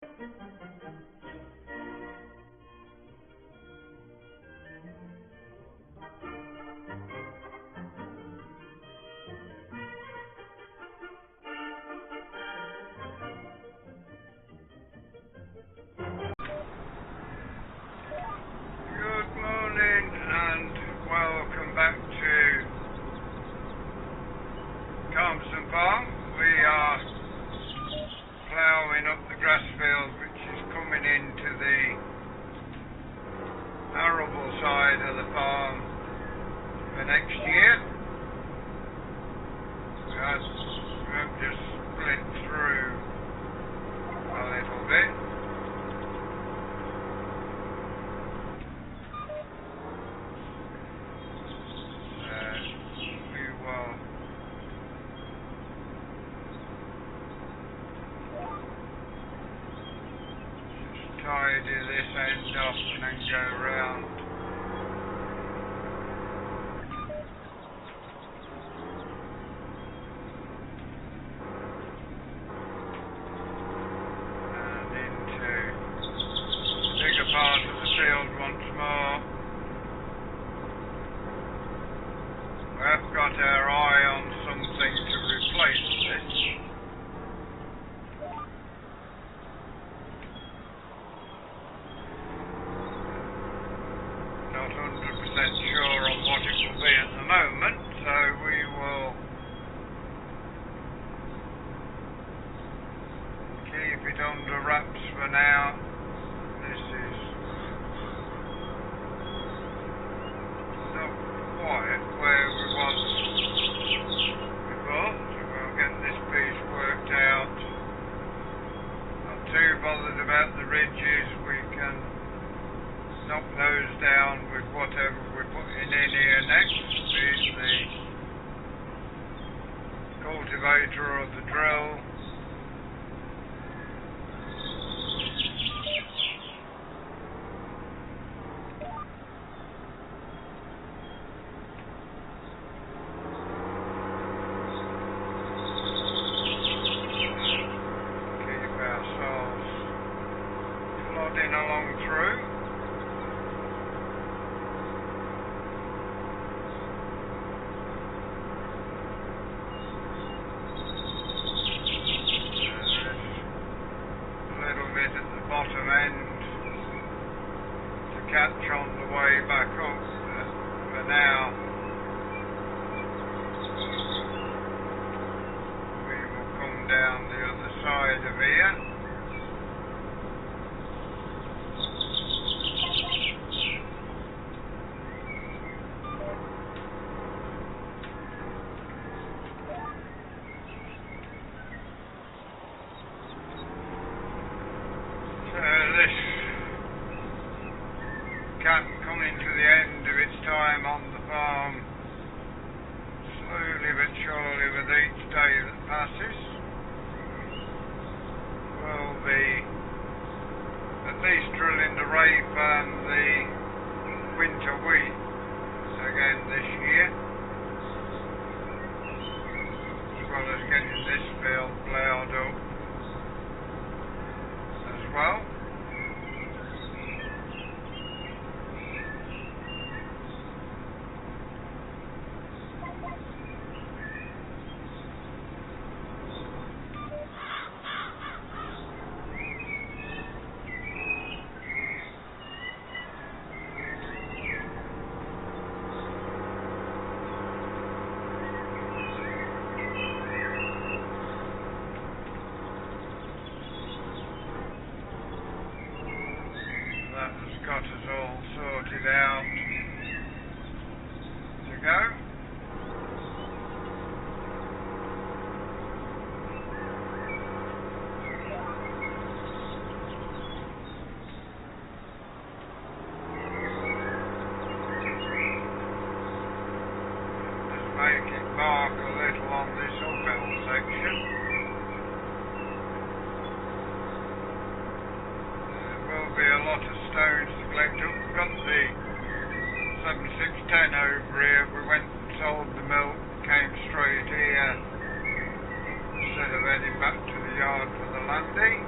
Good morning and welcome back to Calmsden Farm. We are ploughing up the grass field which is coming into the arable side of the farm for next year. We've just split through a little bit. Tidy this end off and then go round. And into the bigger part of the field once more. We have got our eye on something to replace this. Not 100% sure on what it will be at the moment, so we will keep it under wraps for now. This is not quite where we was before, so we'll get this piece worked out. Not too bothered about the ridges, we can knock those down with whatever we're putting in here next, be it the cultivator or the drill. Keep ourselves plodding along through. At the bottom end to catch on the way back up, for now we will come down the other side of here. This cat coming to the end of its time on the farm, slowly but surely with each day that passes, will be at least drilling the rape and the winter wheat again this year, as well as getting this field ploughed up as well. That has got us all sorted out to go. Just make it bark a little on this uphill section. Be a lot of stones to collect up. We've got the 7610 over here. We went and sold the milk, came straight here instead of heading back to the yard for the landing.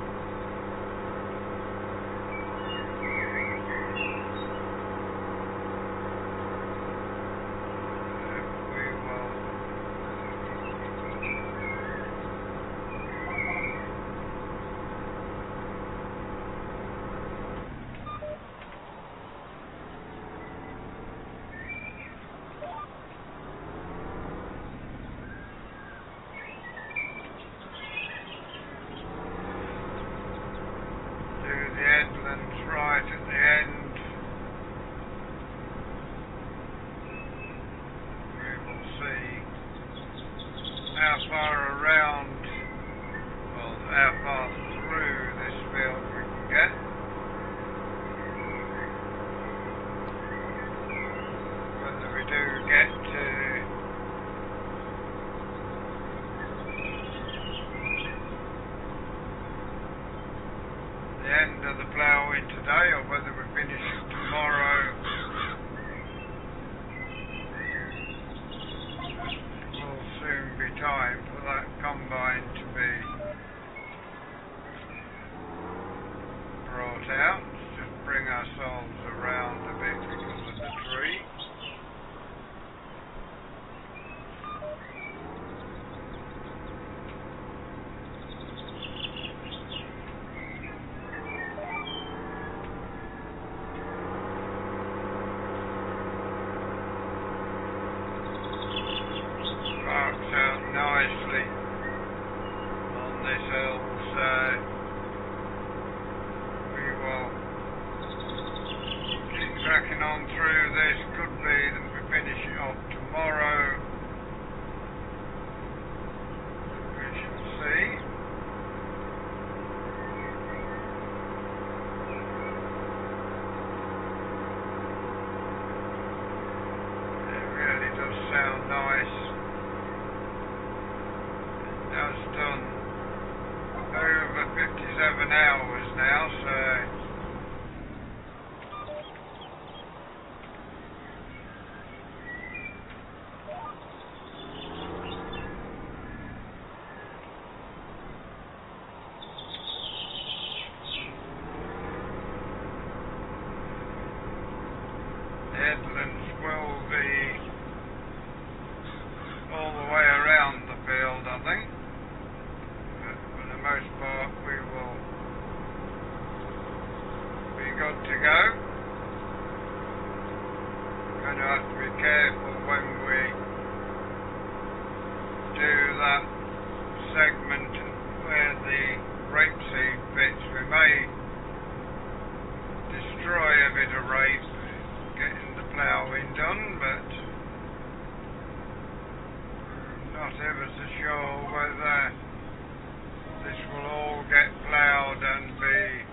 headlands right at the end. We will see how far around, well, how far through this field we can get. Whether we do get to the end of the ploughing today, or whether we finish it tomorrow. It will soon be time for that combine to be brought out. Let's just bring ourselves around a bit because of the tree. Marks out nicely on this hill, so we will keep cracking on through this. Could be that we finish it off tomorrow. We shall see. It really does sound nice. Has done over 57 hours now, so the headlands will be all the way around the field, I think. For the most part, we will be good to go. We're going to have to be careful when we do that segment where the rapeseed fits. We may destroy a bit of rape getting the ploughing done, but I'm not ever so sure whether this will all get ploughed and be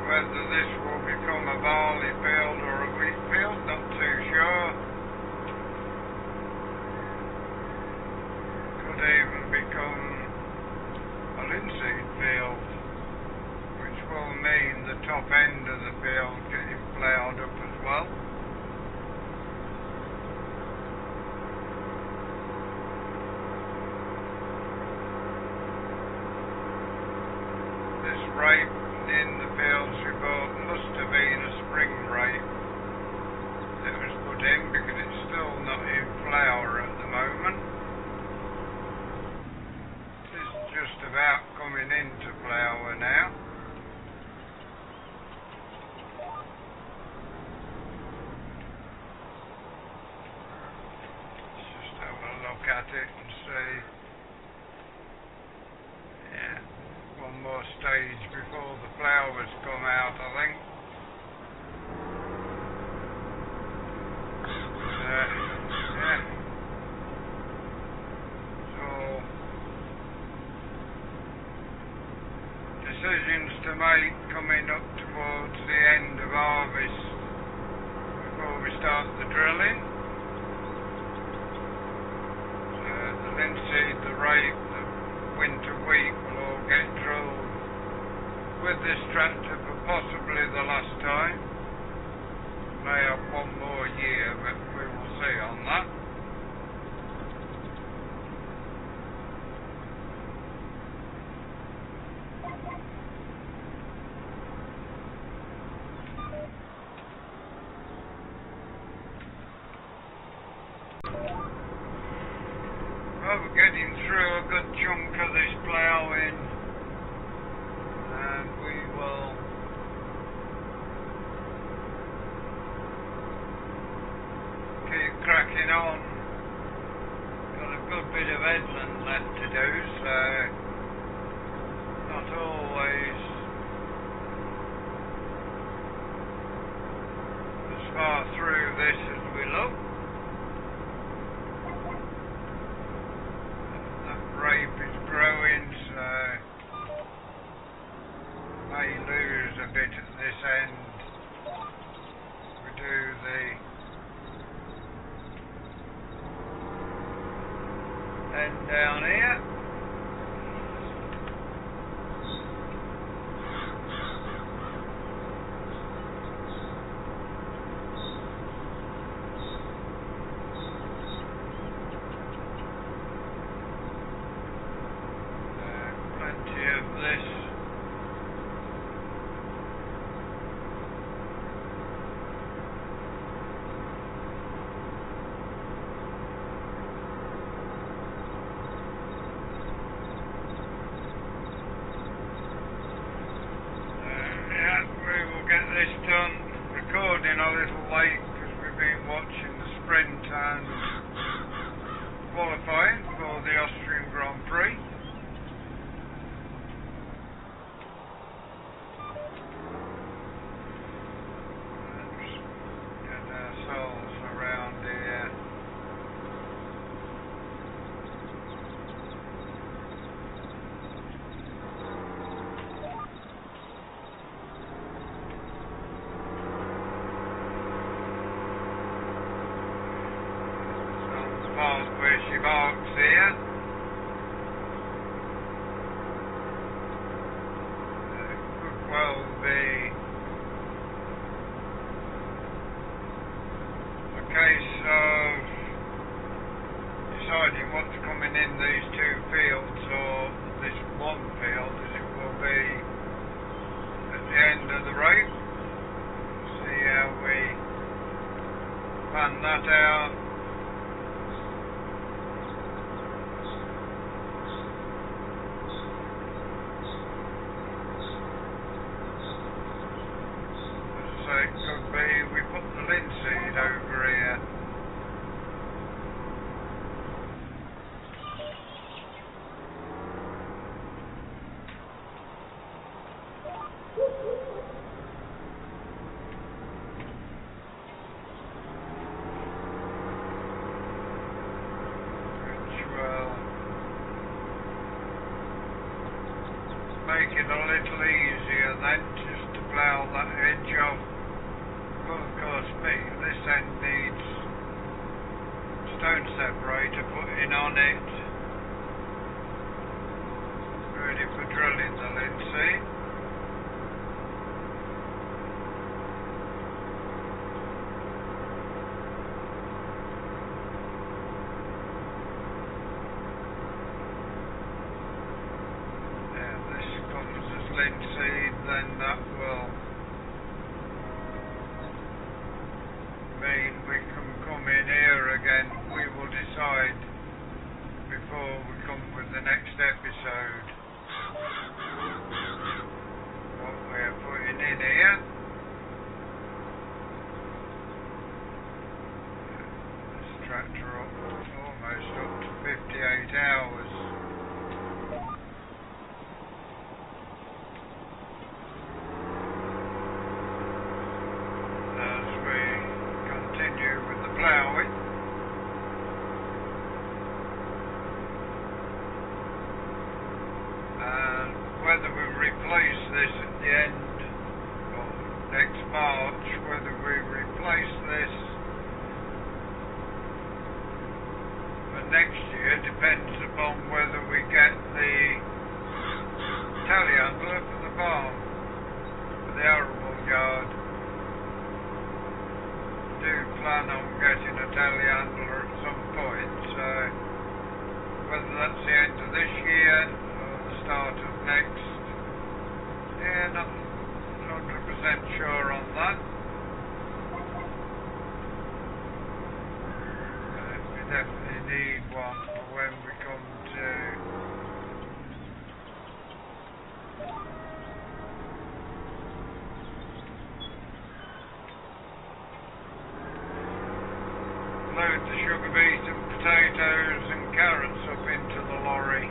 whether this will become a barley field or a wheat field, not too sure. Could even become a linseed field, which will mean the top end of the field getting ploughed up as well. This rape in the fields we bought must have been a spring rape that was put in, because it's still not in flower at the moment. It's just about coming into flower now. Let's just have a look at it and see. Yeah. One more stage before the flowers come out, I think. Yeah. So, decisions to make coming up towards the end of harvest before we start the drilling. The linseed, the rape, the winter wheat will all get drilled with this tractor for possibly the last time. May have one more year, but we will see on that. Well, we're getting through a good chunk of this ploughing, and we will keep cracking on. Got a good bit of headland left to do, so not always as far through this as we look. That rape is growing, so may lose a bit at this end. We do the end down here. Plenty of this. Get this done. Recording a little late because we've been watching the sprint and qualifying for the Austrian Grand Prix. Let's get ourselves around here. Where she marks here. Could well be a case of deciding what's coming in these two fields or this one field, as it will be at the end of the race. See how we plan that out. So it could be we put the linseed over here. Which will make it a little easier then, just to plough that edge off. Well, of course, this end needs stone separator putting on it, ready for drilling the linseed. Yeah, this comes as linseed, then that will mean we can come in here again. We will decide before we come with the next episode what we're putting in here. This tractor almost up to 58 hours. With the ploughing, and whether we replace this at the end of next March, whether we replace this for next year depends upon whether we get the telehandler for the farm, for the arable yard. Do plan on getting a telehandler at some point, so whether that's the end of this year or the start of next, yeah, not 100% sure on that. We definitely need one for when we come to load the sugar beet and potatoes and carrots up into the lorry,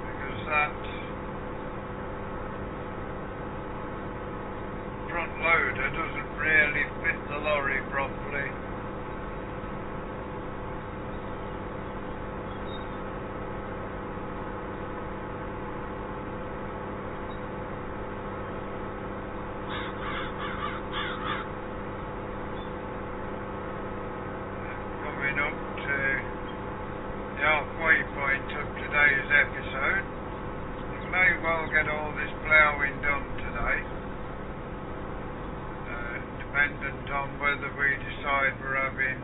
because that front loader doesn't really fit the lorry properly. Coming up to the halfway point of today's episode. We may well get all this ploughing done today, dependent on whether we decide we're having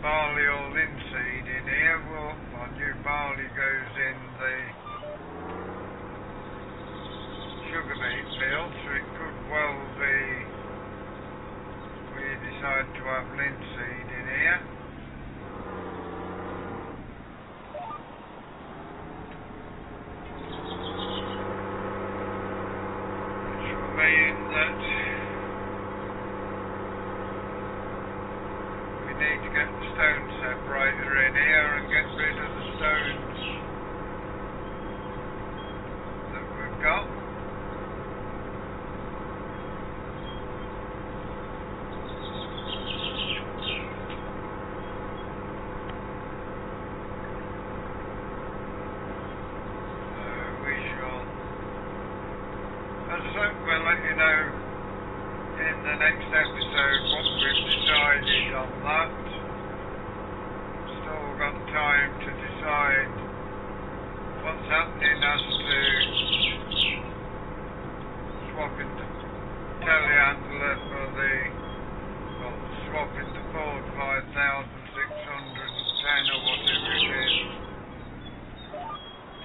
barley or linseed in here. Well, our new barley goes in the sugar beet field, so it could well be we decide to have linseed in here. Which will mean that we need to get the stone separator in here and get rid of the stones that we've got. As I said, we'll let you know in the next episode what we've decided on that. Still got time to decide what's happening as to swapping the telehandler for swapping the Ford 5610 or whatever it is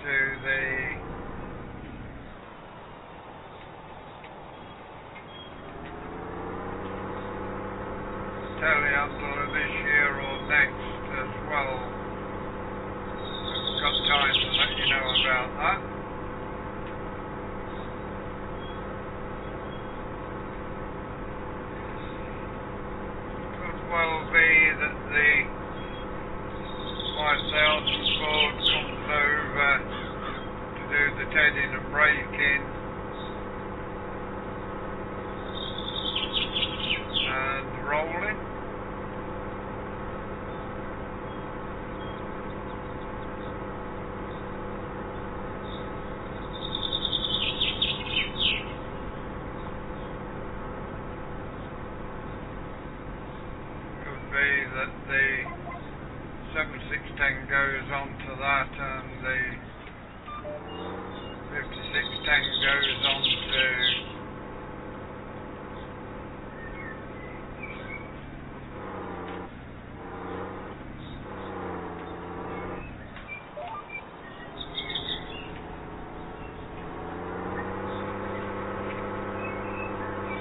to the telehandler this year or next as well. We've got time to let you know about that. Could well be that the 5000 Ford comes over to do the tedding and braking and the rolling. Be that the 7610 goes onto that and the 5610 goes onto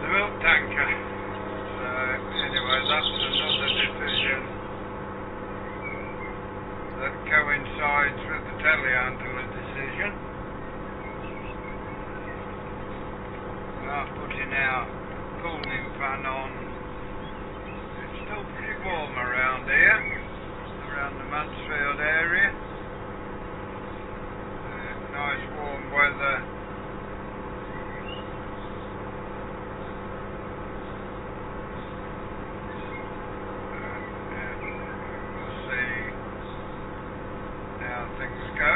the milk tanker. Anyway, that's another decision that coincides with the telehandler decision. We are putting our cooling fan on. It's still pretty warm around here, around the Mansfield area. Nice warm weather. Things go.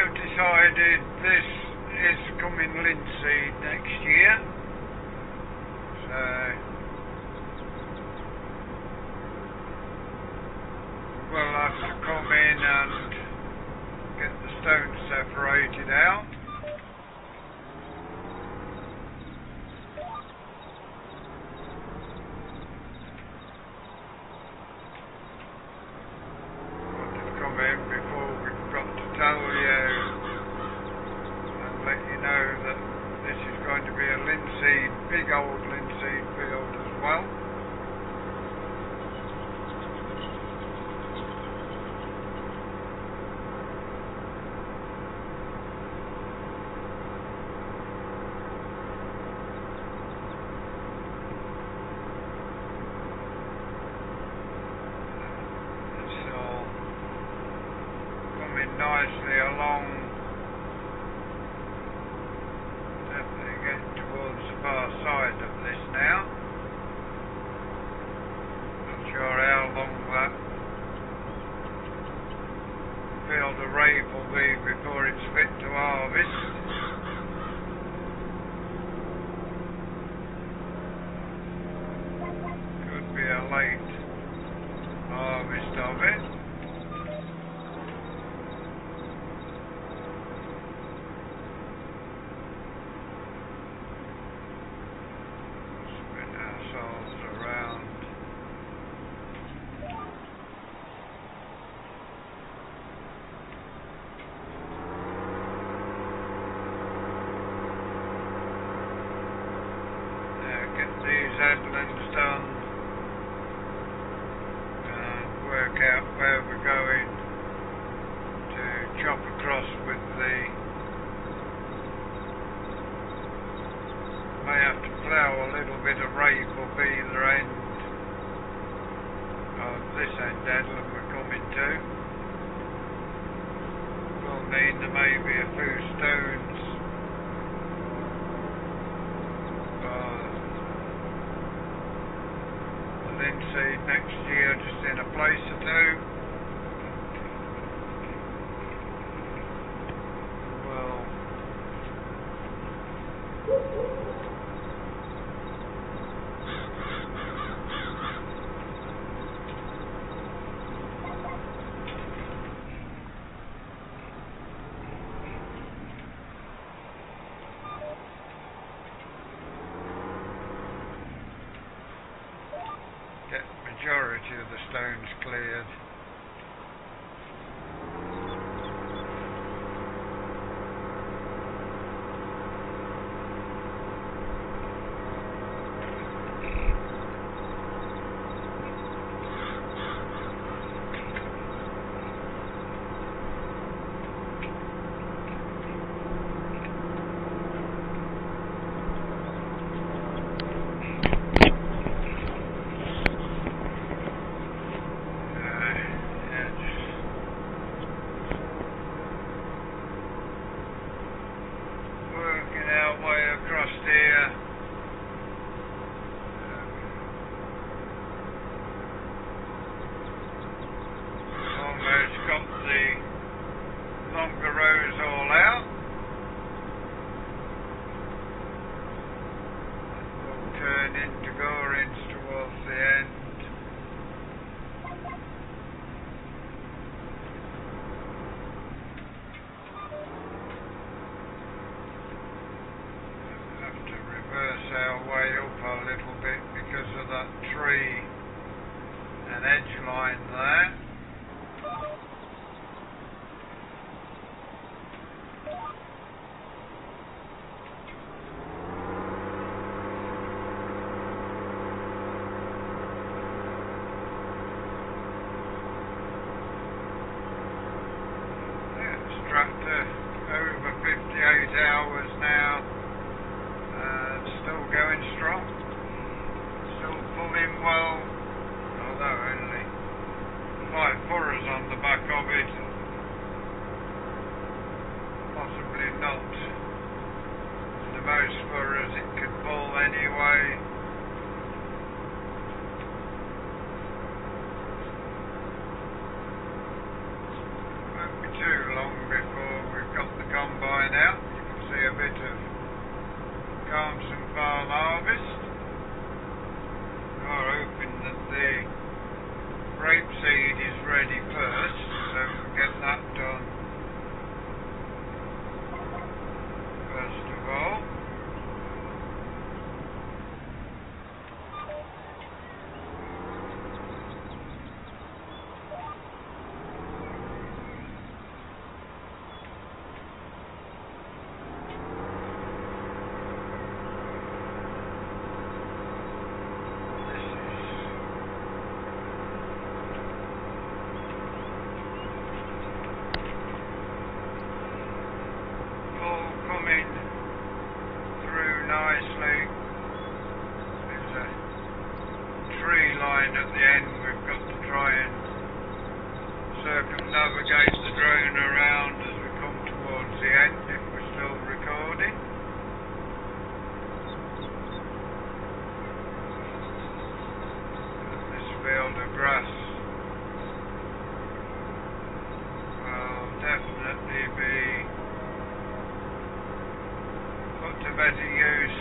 have decided this is coming linseed next year, so we'll have to come in and get the stones separated out. Before we've got to tell you and let you know that this is going to be a linseed, big old linseed field as well. Nicely along, definitely getting towards the far side of this now. Not sure how long that field of rape will be before it's fit to harvest. Could be a late harvest of it. These headlands done and work out where we're going to chop across with the, may have to plough a little bit of rape up either end of this end headland we're coming to. We'll need there maybe a few stones linseed next year, just in a place or two. Well, get the majority of the stones cleared. Got the longer rows all out. We'll turn into gorings towards the end. Have to reverse our way up a little bit because of that tree and edge line there. Tractor over 58 hours now, still going strong, still pulling well, although only 5 furrows on the back of it, possibly not the most furrows it could pull anyway. Too long before we've got combine out. You can see a bit of Calmsden farm harvest. We are hoping that the rapeseed is ready first, so we'll get that done first of all. Nicely. There's a tree line at the end. We've got to try and circumnavigate the drone around as we come towards the end, if we're still recording. And this field of grass will definitely be to better use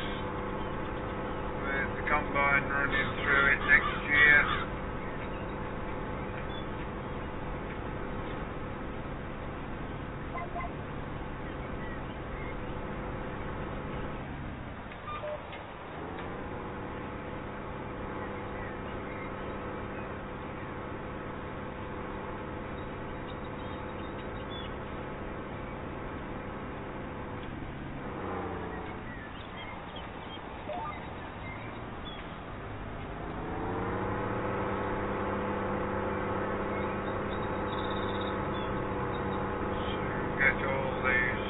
with the combine running through it next year. Get all these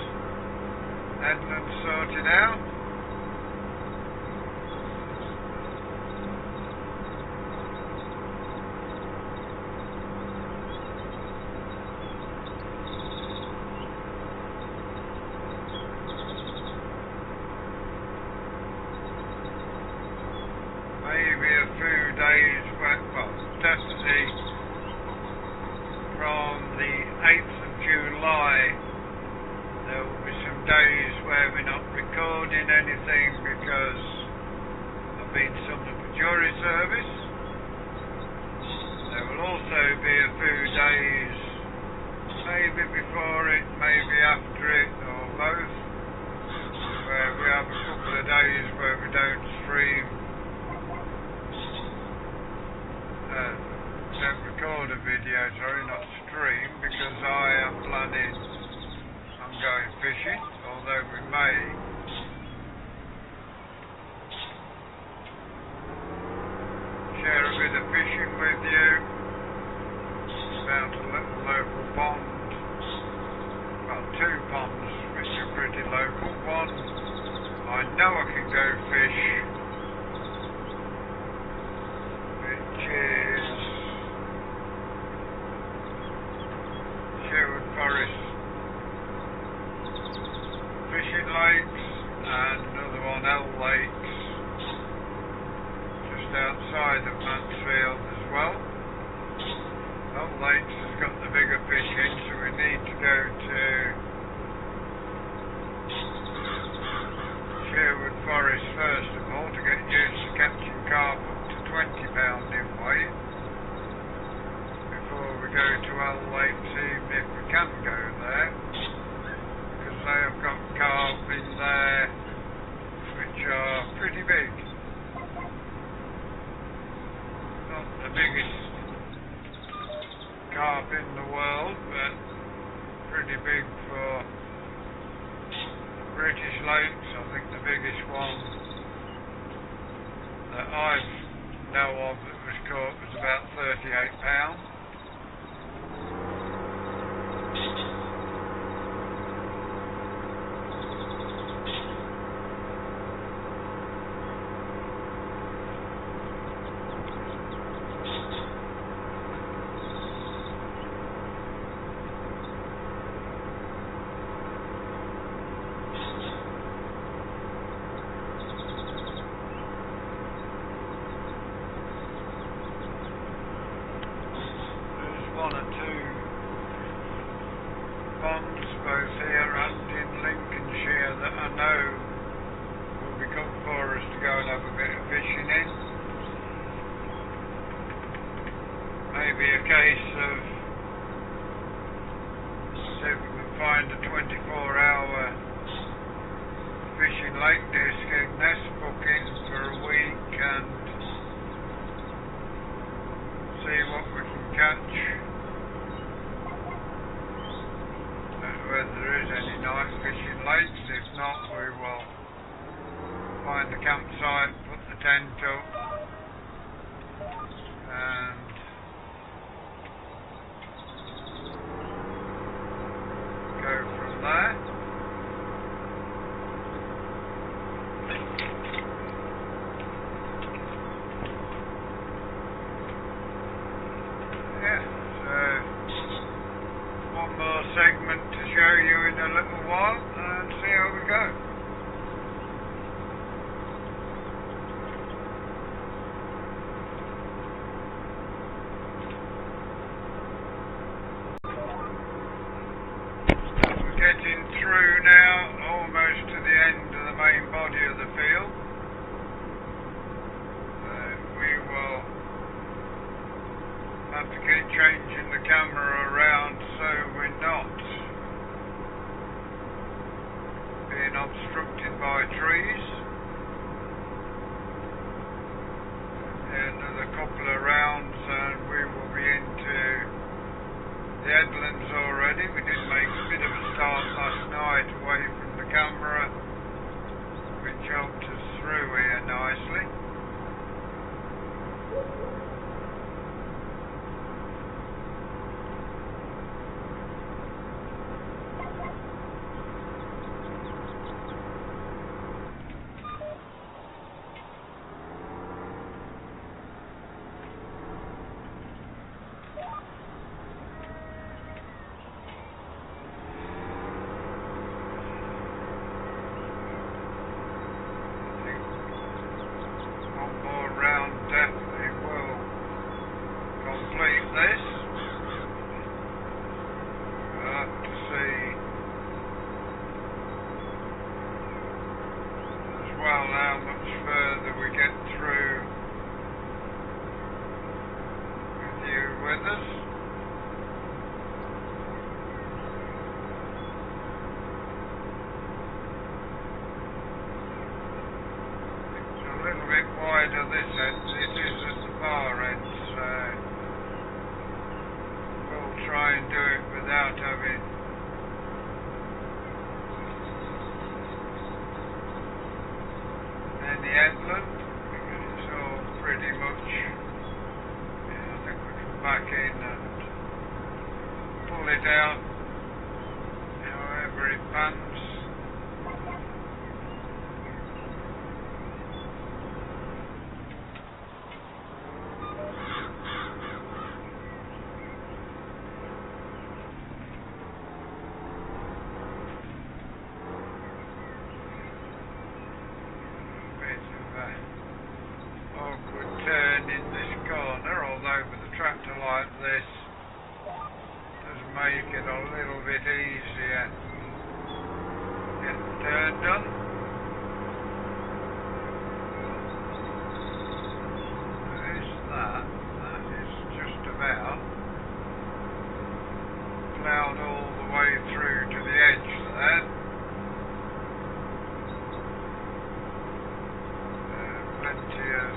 headlands sorted out. Maybe a few days, well, definitely from the 8th of July there will be some days where we're not recording anything because I've been summoned for jury service. There will also be a few days, maybe before it, maybe after it, or both, where we have a couple of days where we don't stream, don't record a video, sorry, not stream, because I am planning on going fishing, although we may share a bit of fishing with you. Found a little local pond, well, two ponds which are pretty local. One I know I can go fish, which is Forest fishing lakes, and another one, L Lakes, just outside of Mansfield as well. L Lakes has got the bigger fish in, so we need to go to Sherwood Forest first of all to get used to catching carp up to 20 pounds in weight before we go to L Lakes, even if we can go there, because they have got carp in there which are pretty big. Not the biggest carp in the world, but pretty big for British lakes. I think the biggest one that I know of that was caught was about 38 pounds. Lake District nest booking for a week and see what we can catch. Whether there is any night fishing lakes. If not, we will find the campsite, put the tent up and go from there. Yeah, so one more segment to show you in a little while and see how we go. We're getting through now, almost to the end of the main body of the field. We will have to keep changing the camera around so we're not being obstructed by trees. Another couple of rounds and we will be into the headlands already. We did make a bit of a start last night away from the camera, which helped us through here nicely. Definitely will complete this. We'll have to see as well how much further we get through with you with us. A little bit wider this end, it is at the far end, so we'll try and do it without having any headland, because it's all pretty much, yeah, I think we can back in and pull it out however it pans. Awkward turn in this corner, although with a tractor like this does make it a little bit easier getting the turn done. There's that is just about ploughed all the way through to the edge there. Plenty of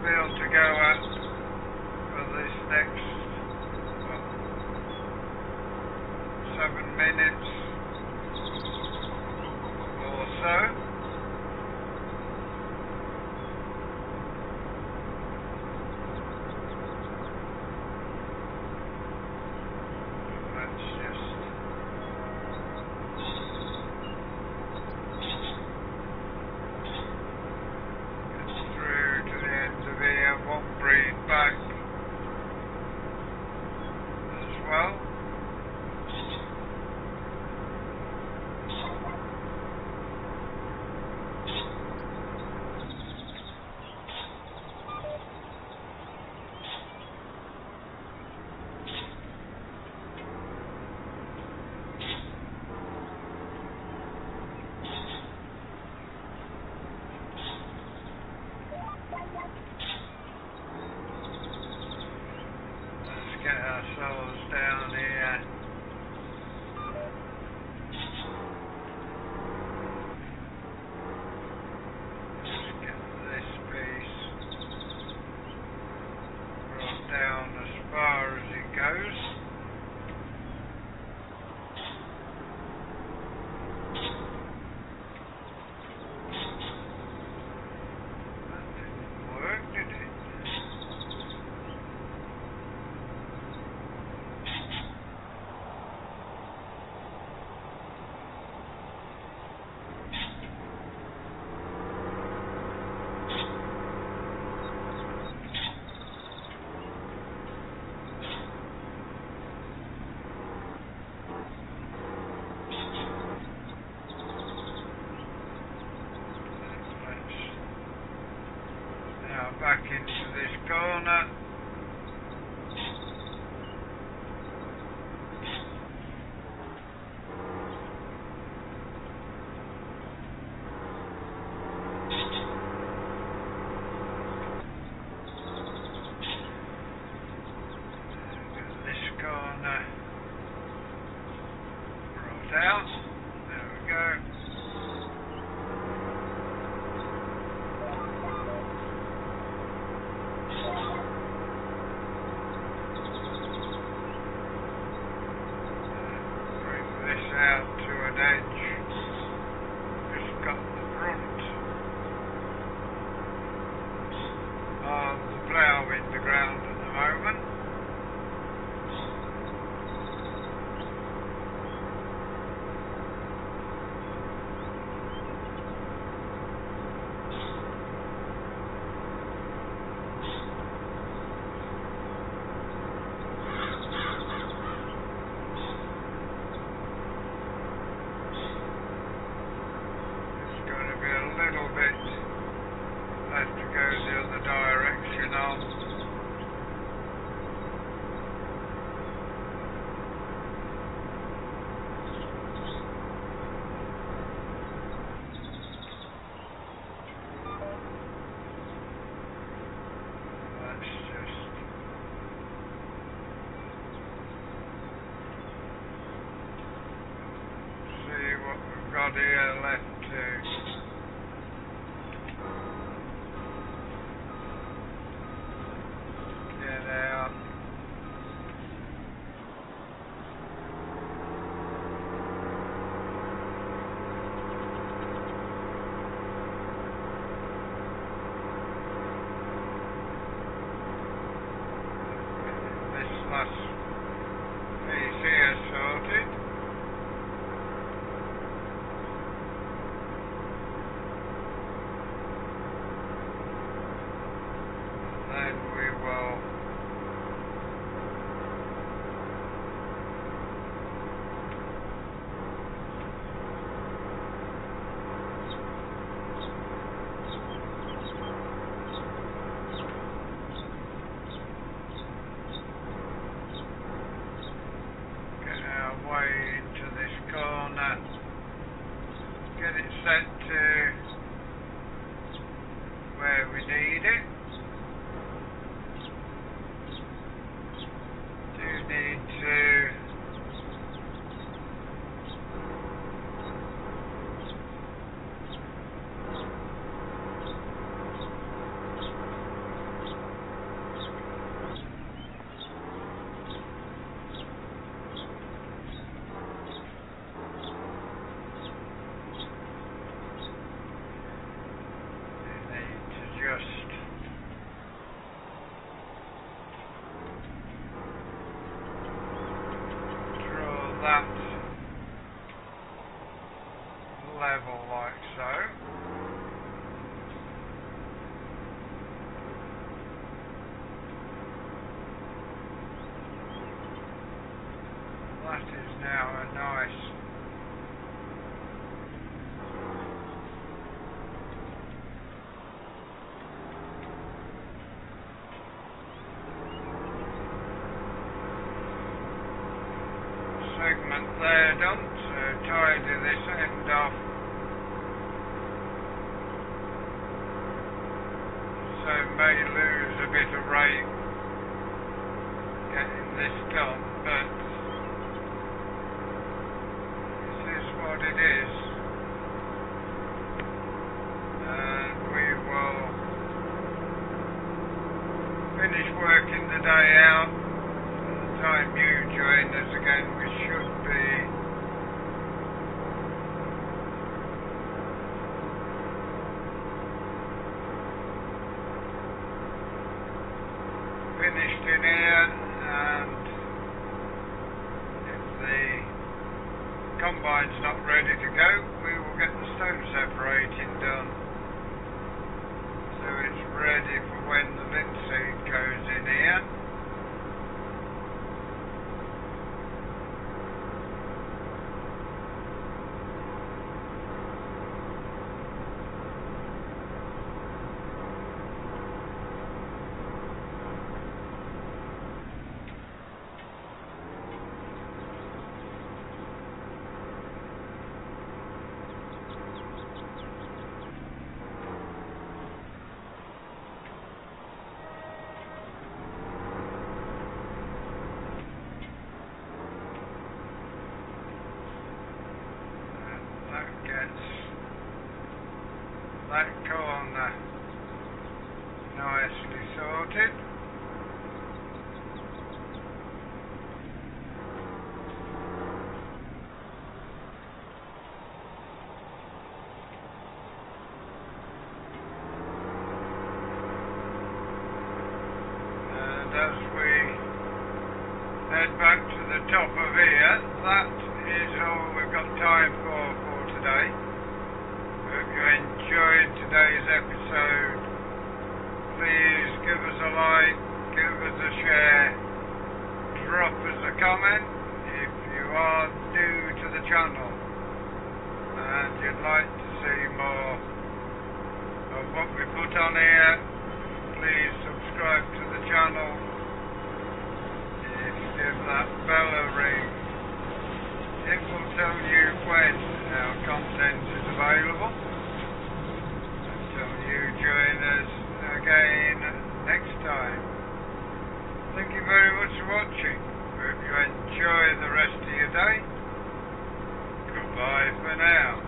field to go at for this next 7 minutes or so. Let's just one breed back as well. out. There we go. Bring this out to an edge. Just got the front of the plough in the ground at the moment. Little bit left to go the other direction on. Let's just see what we've got here left to out. This last piece here sorted. Then we will way into this corner, get it set to where we need it. Do need to just draw that level like so. That is now a nice segment there done, so tidy this end off so may lose a bit of rate getting this done, but this is what it is, and we will finish working the day out. Time you join us again, we should be finished in here, and if the combine's not ready to go, we will get the stone separating done so it's ready for when the linseed goes in here. that corner nicely sorted. And as we head back to the top of here, that is all we've got time for today. Hope you enjoyed today's episode. Please give us a like, give us a share, drop us a comment if you are new to the channel and you'd like to see more of what we put on here. Please subscribe to the channel. Give that bell a ring. It will tell you when our content is available. Until you join us again next time. Thank you very much for watching. Hope you enjoy the rest of your day. Goodbye for now.